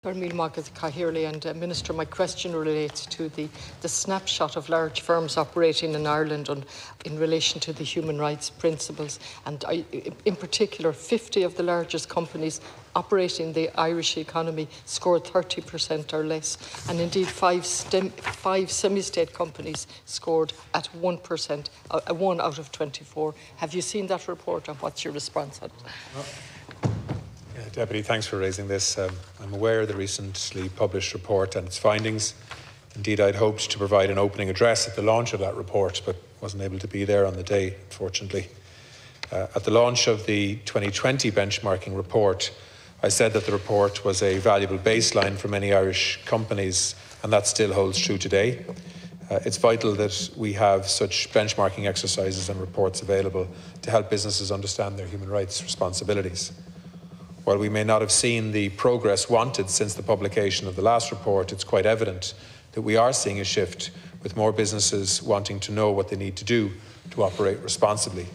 And Minister, my question relates to the snapshot of large firms operating in Ireland in relation to the human rights principles. And in particular, 50 of the largest companies operating the Irish economy scored 30% or less. And indeed, five semi-state companies scored at 1%, 1 out of 24. Have you seen that report, and what's your response on it? Deputy, thanks for raising this. I'm aware of the recently published report and its findings. Indeed, I'd hoped to provide an opening address at the launch of that report, but wasn't able to be there on the day, unfortunately. At the launch of the 2020 benchmarking report, I said that the report was a valuable baseline for many Irish companies, and that still holds true today. It's vital that we have such benchmarking exercises and reports available to help businesses understand their human rights responsibilities. While we may not have seen the progress wanted since the publication of the last report, it's quite evident that we are seeing a shift, with more businesses wanting to know what they need to do to operate responsibly.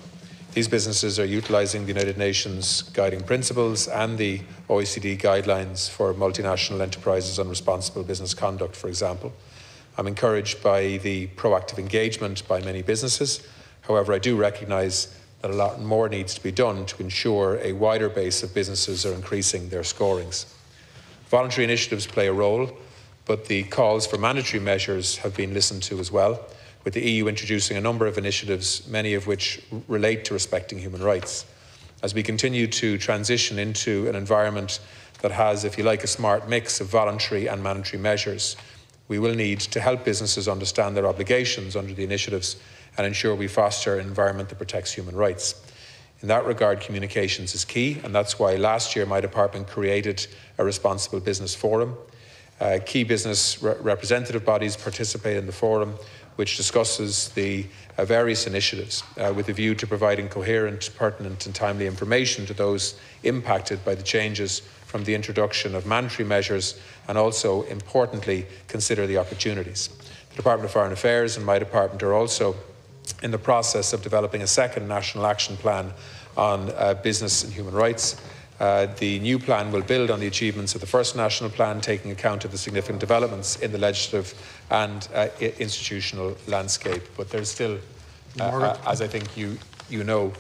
These businesses are utilising the United Nations guiding principles and the OECD guidelines for multinational enterprises on responsible business conduct, for example. I'm encouraged by the proactive engagement by many businesses. However, I do recognise that a lot more needs to be done to ensure a wider base of businesses are increasing their scorings. Voluntary initiatives play a role, but the calls for mandatory measures have been listened to as well, with the EU introducing a number of initiatives, many of which relate to respecting human rights. As we continue to transition into an environment that has, if you like, a smart mix of voluntary and mandatory measures, we will need to help businesses understand their obligations under the initiatives and ensure we foster an environment that protects human rights. In that regard, communications is key, and that's why last year my department created a Responsible Business Forum. Key business representative bodies participate in the forum, which discusses the various initiatives with a view to providing coherent, pertinent and timely information to those impacted by the changes from the introduction of mandatory measures, and also, importantly, consider the opportunities. The Department of Foreign Affairs and my department are also in the process of developing a second national action plan on business and human rights. The new plan will build on the achievements of the first national plan, taking account of the significant developments in the legislative and institutional landscape. But there's still, as I think you know,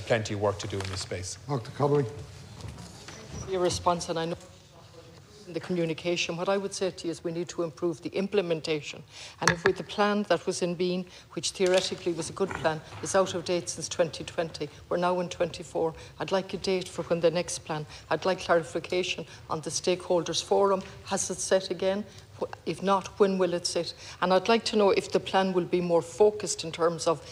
plenty of work to do in this space. Dr. Cobbery. Your response, and I know the communication, what I would say to you is we need to improve the implementation. And if with the plan that was in being, which theoretically was a good plan, is out of date since 2020, we're now in 24. I'd like a date for when the next plan. I'd like clarification on the stakeholders forum. Has it set again? If not, when will it sit? And I'd like to know if the plan will be more focused in terms of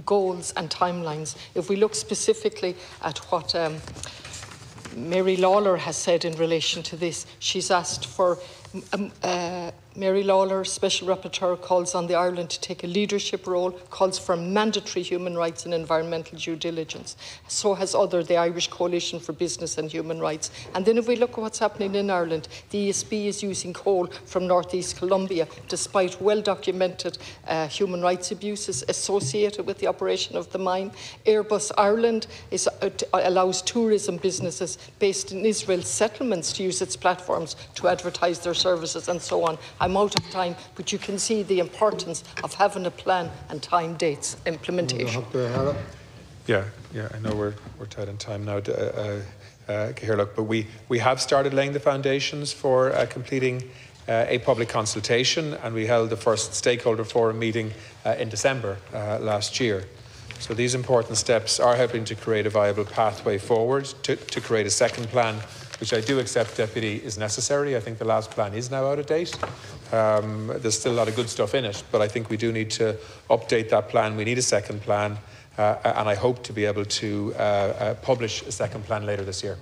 goals and timelines. If we look specifically at what Mary Lawler has said in relation to this, she's asked for Mary Lawler, Special Rapporteur, calls on the Ireland to take a leadership role, calls for mandatory human rights and environmental due diligence. So has the Irish Coalition for Business and Human Rights. And then if we look at what's happening in Ireland, the ESB is using coal from northeast Colombia, despite well-documented human rights abuses associated with the operation of the mine. Airbus Ireland allows tourism businesses based in Israel's settlements to use its platforms to advertise their services and so on. I'm out of time, but you can see the importance of having a plan and time dates implementation. Yeah, I know we're tight on time now, Catherine, but we have started laying the foundations for completing a public consultation, and we held the first stakeholder forum meeting in December last year. So these important steps are helping to create a viable pathway forward to create a second plan, which I do accept, Deputy, is necessary. I think the last plan is now out of date. There's still a lot of good stuff in it, but I think we do need to update that plan. We need a second plan, and I hope to be able to publish a second plan later this year.